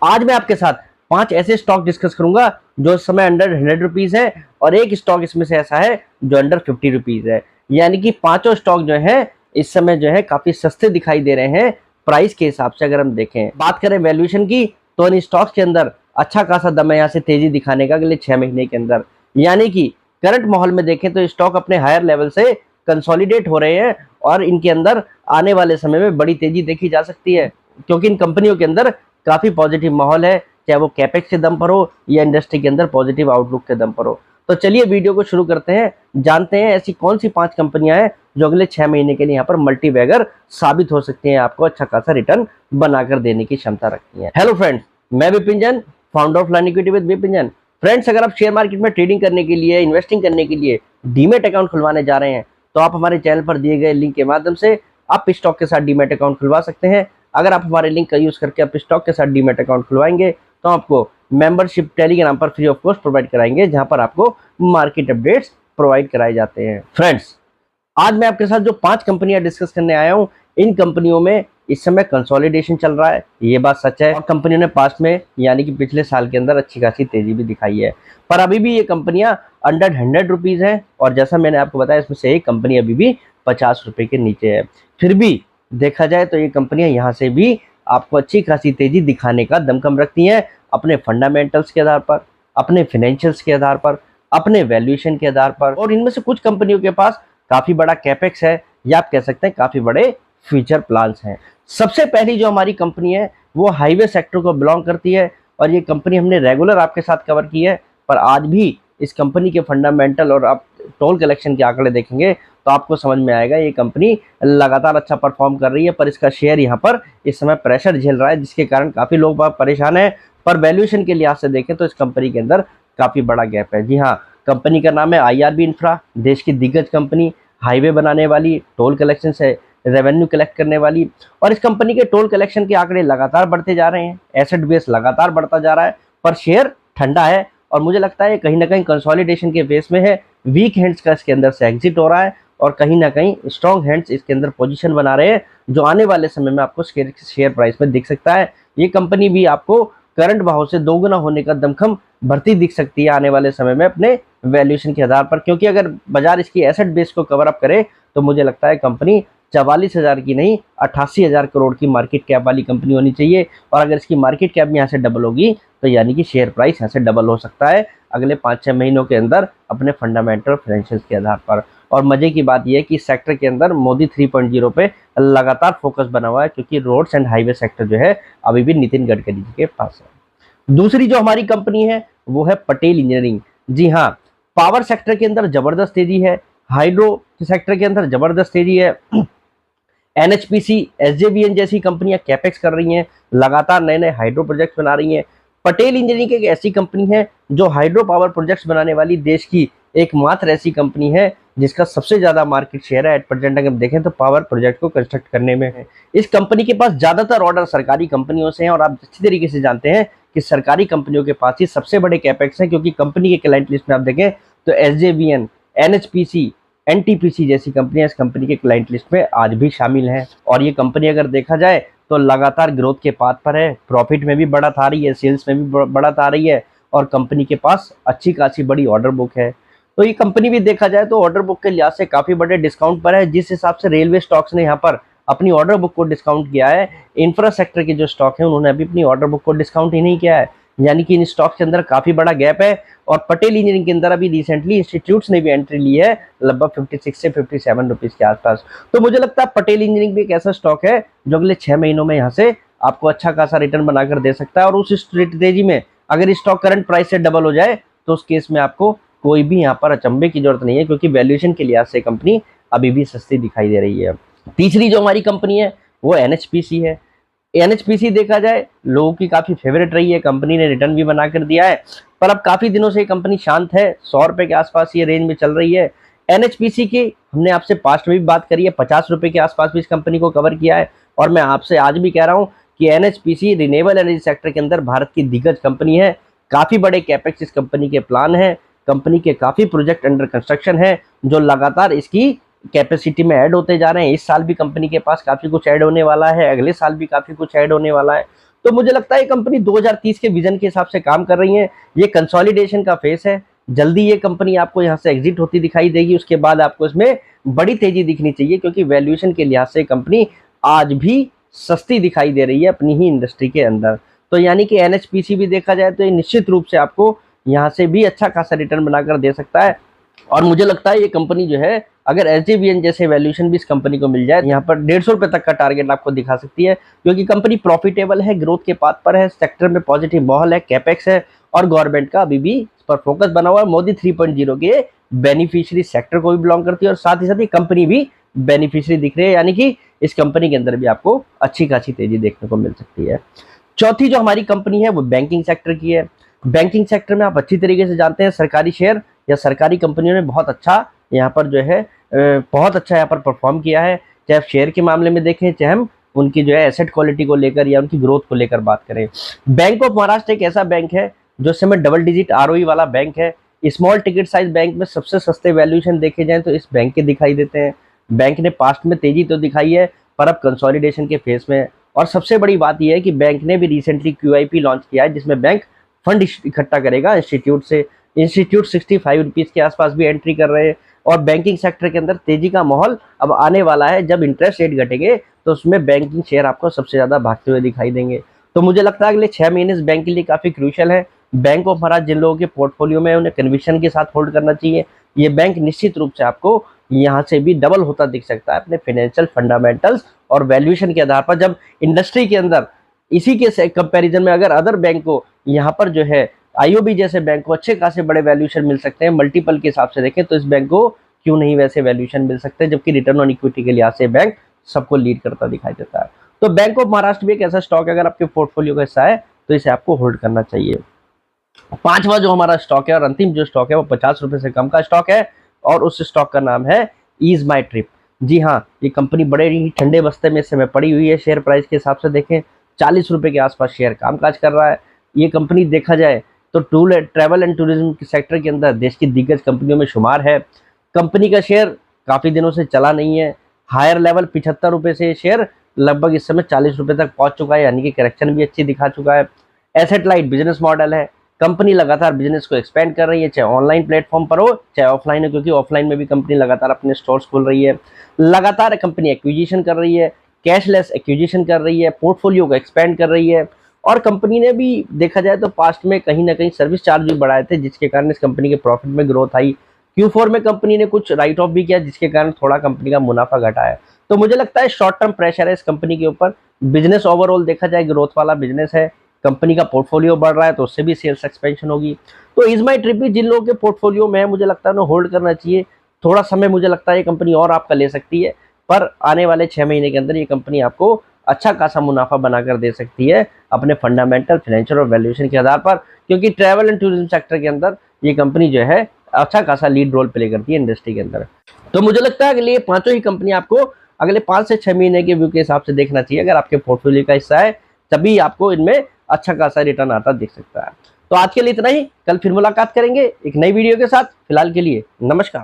आज मैं आपके साथ 5 ऐसे स्टॉक डिस्कस करूंगा जो इस समय अंडर 100 रुपीज है और एक स्टॉक इसमें से ऐसा है जो अंडर 50 रुपीज है। यानी कि पांचों स्टॉक जो है इस समय जो है काफी सस्ते दिखाई दे रहे हैं प्राइस के हिसाब से। अगर हम देखें, बात करें वैल्यूएशन की, तो इन स्टॉक्स के अंदर अच्छा खासा दम है यहाँ से तेजी दिखाने का अगले 6 महीने के अंदर। यानी कि करंट माहौल में देखें तो स्टॉक अपने हायर लेवल से कंसोलिडेट हो रहे हैं और इनके अंदर आने वाले समय में बड़ी तेजी देखी जा सकती है, क्योंकि इन कंपनियों के अंदर काफी पॉजिटिव माहौल है, चाहे वो कैपेक्स के दम पर हो या इंडस्ट्री के अंदर पॉजिटिव आउटलुक के दम पर हो। तो चलिए वीडियो को शुरू करते हैं, जानते हैं ऐसी कौन सी 5 कंपनियां हैं जो अगले 6 महीने के लिए यहाँ पर मल्टी बैगर साबित हो सकती हैं, आपको अच्छा खासा रिटर्न बनाकर देने की क्षमता रखती हैं। हेलो फ्रेंड्स, मैं Vipin Jain, founder of learn equity with Vipin Jain. Friends, अगर आप शेयर मार्केट में ट्रेडिंग करने के लिए, इन्वेस्टिंग करने के लिए डीमेट अकाउंट खुलवाने जा रहे हैं तो आप हमारे चैनल पर दिए गए लिंक के माध्यम से आप स्टॉक के साथ डीमेट अकाउंट खुलवा सकते हैं। अगर आप हमारे लिंक का यूज करके आप स्टॉक के साथ डीमेट अकाउंट खुलवाएंगे तो आपको मेंबरशिप टेलीग्राम पर फ्री ऑफ कॉस्ट प्रोवाइड कराएंगे, जहां पर आपको मार्केट अपडेट्स प्रोवाइड कराए जाते हैं। फ्रेंड्स, आज मैं आपके साथ जो 5 कंपनियां डिस्कस करने आया हूं, इन कंपनियों में इस समय कंसोलिडेशन चल रहा है, ये बात सच है। और कंपनियों ने पास्ट में यानी कि पिछले साल के अंदर अच्छी खासी तेजी भी दिखाई है, पर अभी भी ये कंपनियां अंडर 100 रुपीज है। और जैसा मैंने आपको बताया, इसमें से एक कंपनी अभी भी 50 रुपए के नीचे है। फिर भी देखा जाए तो ये कंपनियां यहाँ से भी आपको अच्छी खासी तेजी दिखाने का दमखम रखती हैं, अपने फंडामेंटल्स के आधार पर, अपने फाइनेंशियल्स के आधार पर, अपने वैल्यूएशन के आधार पर। और इनमें से कुछ कंपनियों के पास काफी बड़ा कैपेक्स है, या आप कह सकते हैं काफी बड़े फ्यूचर प्लान्स हैं। सबसे पहली जो हमारी कंपनी है वो हाईवे सेक्टर को बिलोंग करती है, और ये कंपनी हमने रेगुलर आपके साथ कवर की है। पर आज भी इस कंपनी के फंडामेंटल और आप टोल कलेक्शन के आंकड़े देखेंगे तो आपको समझ में आएगा ये कंपनी लगातार अच्छा परफॉर्म कर रही है, पर इसका शेयर यहाँ पर इस समय प्रेशर झेल रहा है, जिसके कारण काफी लोग परेशान हैं। पर वैल्यूएशन के लिहाज से देखें तो इस कंपनी के अंदर काफी बड़ा गैप है। जी हाँ, कंपनी का नाम है आईआरबी इंफ्रा, देश की दिग्गज कंपनी, हाईवे बनाने वाली, टोल कलेक्शन से रेवेन्यू कलेक्ट करने वाली। और इस कंपनी के टोल कलेक्शन के आंकड़े लगातार बढ़ते जा रहे हैं, एसेट बेस लगातार बढ़ता जा रहा है, पर शेयर ठंडा है। और मुझे लगता है कहीं ना कहीं कंसोलिडेशन के बेस में है, वीक हैंड्स का इसके अंदर से एग्जिट हो रहा है और कहीं ना कहीं स्ट्रॉन्ग हैंड्स इसके अंदर पोजीशन बना रहे हैं, जो आने वाले समय में आपको शेयर प्राइस में दिख सकता है। ये कंपनी भी आपको करंट भाव से दोगुना होने का दमखम भरती दिख सकती है आने वाले समय में अपने वैल्यूएशन के आधार पर, क्योंकि अगर बाजार इसकी एसेट बेस को कवर अप करे तो मुझे लगता है कंपनी 44,000 की नहीं 88,000 करोड़ की मार्केट कैप वाली कंपनी होनी चाहिए। और अगर इसकी मार्केट कैप यहाँ से डबल होगी तो यानी कि शेयर प्राइस यहाँ से डबल हो सकता है अगले 5-6 महीनों के अंदर अपने फंडामेंटल फाइनेंशियल्स के आधार पर। और मजे की बात यह है कि इस सेक्टर के अंदर मोदी 3.0 पे लगातार फोकस बना हुआ है, क्योंकि रोड्स एंड हाईवे सेक्टर जो है अभी भी नितिन गडकरी जी के पास है। दूसरी जो हमारी कंपनी है वो है पटेल इंजीनियरिंग। जी हाँ, पावर सेक्टर के अंदर जबरदस्त तेजी है, हाइड्रो सेक्टर के अंदर जबरदस्त तेजी है। एनएचपीसी, एसजेवीएन जैसी कंपनियां कैपेक्स कर रही हैं, लगातार नए नए हाइड्रो प्रोजेक्ट्स बना रही हैं। पटेल इंजीनियरिंग एक ऐसी कंपनी है जो हाइड्रो पावर प्रोजेक्ट्स बनाने वाली देश की एकमात्र ऐसी कंपनी है जिसका सबसे ज्यादा मार्केट शेयर है एट प्रेजेंट, अगर देखें तो पावर प्रोजेक्ट को कंस्ट्रक्ट करने में है। इस कंपनी के पास ज्यादातर ऑर्डर सरकारी कंपनियों से हैं, और आप अच्छी तरीके से जानते हैं कि सरकारी कंपनियों के पास ही सबसे बड़े कैपेक्स हैं, क्योंकि कंपनी के क्लाइंट लिस्ट में आप देखें तो एसजेवीएन, एनएचपीसी, एनटीपीसी जैसी कंपनियां इस कंपनी के क्लाइंट लिस्ट में आज भी शामिल हैं। और ये कंपनी अगर देखा जाए तो लगातार ग्रोथ के पाथ पर है, प्रॉफिट में भी बढ़त आ रही है, सेल्स में भी बढ़त आ रही है, और कंपनी के पास अच्छी खासी बड़ी ऑर्डर बुक है। तो ये कंपनी भी देखा जाए तो ऑर्डर बुक के लिहाज से काफी बड़े डिस्काउंट पर है। जिस हिसाब से रेलवे स्टॉक्स ने यहाँ पर अपनी ऑर्डर बुक को डिस्काउंट किया है, इंफ्रा सेक्टर के जो स्टॉक है उन्होंने अभी अपनी ऑर्डर बुक को डिस्काउंट ही नहीं किया है, यानी कि इन स्टॉक्स के अंदर काफी बड़ा गैप है। और पटेल इंजीनियरिंग के अंदर अभी रिसेंटली इंस्टीट्यूट्स ने भी एंट्री ली है लगभग 56 से 57 रुपीज के आसपास। तो मुझे लगता है पटेल इंजीनियरिंग भी एक ऐसा स्टॉक है जो अगले 6 महीनों में यहाँ से आपको अच्छा खासा रिटर्न बनाकर दे सकता है। और उस स्ट्रेटेजी में अगर स्टॉक करंट प्राइस से डबल हो जाए तो उस केस में आपको कोई भी यहाँ पर अचंभे की जरूरत नहीं है, क्योंकि वैल्यूएशन के लिहाज से कंपनी अभी भी सस्ती दिखाई दे रही है। तीसरी जो हमारी कंपनी है वो एनएचपीसी है। एनएचपीसी देखा जाए लोगों की काफी फेवरेट रही है, कंपनी ने रिटर्न भी बना कर दिया है, पर अब काफी दिनों से ये कंपनी शांत है, 100 रुपए के आसपास ये रेंज में चल रही है। एनएचपीसी की हमने आपसे पास्ट में भी बात करी है, 50 रुपए के आसपास भी इस कंपनी को कवर किया है। और मैं आपसे आज भी कह रहा हूँ कि एनएचपीसी रिन्यूएबल एनर्जी सेक्टर के अंदर भारत की दिग्गज कंपनी है, काफी बड़े कैपेक्स इस कंपनी के प्लान है, कंपनी के काफी प्रोजेक्ट अंडर कंस्ट्रक्शन है जो लगातार इसकी कैपेसिटी में ऐड होते जा रहे हैं। इस साल भी कंपनी के पास काफी कुछ ऐड होने वाला है, अगले साल भी काफी कुछ ऐड होने वाला है। तो मुझे लगता है ये कंपनी 2030 के विजन के हिसाब से काम कर रही है। ये कंसोलिडेशन का फेस है, जल्दी ये कंपनी आपको यहाँ से एग्जिट होती दिखाई देगी। उसके बाद आपको इसमें बड़ी तेजी दिखनी चाहिए, क्योंकि वैल्यूएशन के लिहाज से कंपनी आज भी सस्ती दिखाई दे रही है अपनी ही इंडस्ट्री के अंदर। तो यानी कि एनएचपीसी भी देखा जाए तो ये निश्चित रूप से आपको यहाँ से भी अच्छा खासा रिटर्न बनाकर दे सकता है। और मुझे लगता है ये कंपनी जो है, अगर एसजेवीएन जैसे वैल्यूएशन भी इस कंपनी को मिल जाए, यहाँ पर 150 रुपए तक का टारगेट आपको दिखा सकती है, क्योंकि कंपनी प्रॉफिटेबल है, ग्रोथ के पाथ पर है, सेक्टर में पॉजिटिव माहौल है, कैपेक्स है और गवर्नमेंट का अभी भी इस पर फोकस बना हुआ है। मोदी 3.0 के बेनिफिशियरी सेक्टर को भी बिलोंग करती है और साथ ही साथ ये कंपनी भी बेनिफिशियरी दिख रही है, यानी कि इस कंपनी के अंदर भी आपको अच्छी खासी तेजी देखने को मिल सकती है। चौथी जो हमारी कंपनी है वो बैंकिंग सेक्टर की है। बैंकिंग सेक्टर में आप अच्छी तरीके से जानते हैं, सरकारी शेयर या सरकारी कंपनियों ने बहुत अच्छा यहाँ पर जो है बहुत अच्छा यहाँ पर परफॉर्म किया है। चाहे आप शेयर के मामले में देखें, चाहे हम उनकी जो है एसेट क्वालिटी को लेकर या उनकी ग्रोथ को लेकर बात करें। बैंक ऑफ महाराष्ट्र एक ऐसा बैंक है जो इस समय डबल डिजिट आरओई वाला बैंक है। स्मॉल टिकट साइज बैंक में सबसे सस्ते वैल्यूएशन देखे जाए तो इस बैंक के दिखाई देते हैं। बैंक ने पास्ट में तेजी तो दिखाई है, पर अब कंसोलिडेशन के फेस में है। और सबसे बड़ी बात यह है कि बैंक ने भी रिसेंटली क्यूआईपी लॉन्च किया है, जिसमें बैंक फंड इकट्ठा करेगा इंस्टीट्यूट से। इंस्टीट्यूट 65 रुपीज़ के आसपास भी एंट्री कर रहे हैं। और बैंकिंग सेक्टर के अंदर तेजी का माहौल अब आने वाला है। जब इंटरेस्ट रेट घटेंगे तो उसमें बैंकिंग शेयर आपको सबसे ज़्यादा भागते हुए दिखाई देंगे। तो मुझे लगता है अगले 6 महीने इस बैंक के लिए काफ़ी क्रूशियल है। बैंक ऑफ महाराष्ट्र जिन लोगों के पोर्टफोलियो में, उन्हें कन्विक्शन के साथ होल्ड करना चाहिए। ये बैंक निश्चित रूप से आपको यहाँ से भी डबल होता दिख सकता है अपने फाइनेंशियल फंडामेंटल्स और वैल्यूएशन के आधार पर। जब इंडस्ट्री के अंदर इसी के कंपैरिजन में अगर अदर बैंक को यहाँ पर जो है आईओबी जैसे बैंक को अच्छे खासे बड़े वैल्यूएशन मिल सकते हैं, मल्टीपल के हिसाब से देखें तो इस बैंक को क्यों नहीं वैसे वैल्यूएशन मिल सकते हैं, जबकि रिटर्न ऑन इक्विटी के लिहाज से बैंक सबको लीड करता दिखाई देता है। तो बैंक ऑफ महाराष्ट्र भी एक ऐसा स्टॉक है, अगर आपके पोर्टफोलियो का हिस्सा है तो इसे आपको होल्ड करना चाहिए। पांचवा जो हमारा स्टॉक है और अंतिम जो स्टॉक है वो 50 रुपए से कम का स्टॉक है, और उस स्टॉक का नाम है ईज माई ट्रिप। जी हाँ, ये कंपनी बड़े ही ठंडे बस्ते में इस समय पड़ी हुई है। शेयर प्राइस के हिसाब से देखें 40 रुपए के आसपास शेयर कामकाज कर रहा है। ये कंपनी देखा जाए तो ट्रैवल एंड टूरिज्म के सेक्टर के अंदर देश की दिग्गज कंपनियों में शुमार है। कंपनी का शेयर काफ़ी दिनों से चला नहीं है। हायर लेवल 75 रुपये से शेयर लगभग इस समय 40 रुपये तक पहुंच चुका है, यानी कि करेक्शन भी अच्छी दिखा चुका है। एसेट लाइट बिजनेस मॉडल है। कंपनी लगातार बिजनेस को एक्सपेंड कर रही है, चाहे ऑनलाइन प्लेटफॉर्म पर हो चाहे ऑफलाइन हो, क्योंकि ऑफलाइन में भी कंपनी लगातार अपने स्टोर्स खोल रही है। लगातार कंपनी एक्विजिशन कर रही है, कैशलेस एक्विजिशन कर रही है, पोर्टफोलियो को एक्सपेंड कर रही है। और कंपनी ने भी देखा जाए तो पास्ट में कहीं ना कहीं सर्विस चार्ज भी बढ़ाए थे, जिसके कारण इस कंपनी के प्रॉफिट में ग्रोथ आई। Q4 में कंपनी ने कुछ राइट ऑफ भी किया, जिसके कारण थोड़ा कंपनी का मुनाफा घटा है। तो मुझे लगता है शॉर्ट टर्म प्रेशर है इस कंपनी के ऊपर। बिजनेस ओवरऑल देखा जाए ग्रोथ वाला बिजनेस है, कंपनी का पोर्टफोलियो बढ़ रहा है तो उससे भी सेल्स एक्सपेंशन होगी। तो इज माई ट्रिप भी जिन लोगों के पोर्टफोलियो में है, मुझे लगता है उन्हें होल्ड करना चाहिए। थोड़ा समय मुझे लगता है ये कंपनी और आपका ले सकती है, पर आने वाले 6 महीने के अंदर ये कंपनी आपको अच्छा खासा मुनाफा बनाकर दे सकती है अपने फंडामेंटल, फाइनेंशियल और वैल्यूएशन के आधार पर, क्योंकि ट्रैवल एंड टूरिज्म सेक्टर के अंदर ये कंपनी जो है अच्छा खासा लीड रोल प्ले करती है इंडस्ट्री के अंदर। तो मुझे लगता है अगले ये पांचों ही कंपनी आपको अगले 5 से 6 महीने के व्यू के हिसाब से देखना चाहिए। अगर आपके पोर्टफोलियो का हिस्सा है तभी आपको इनमें अच्छा खासा रिटर्न आता दिख सकता है। तो आज के लिए इतना ही, कल फिर मुलाकात करेंगे एक नई वीडियो के साथ। फिलहाल के लिए नमस्कार।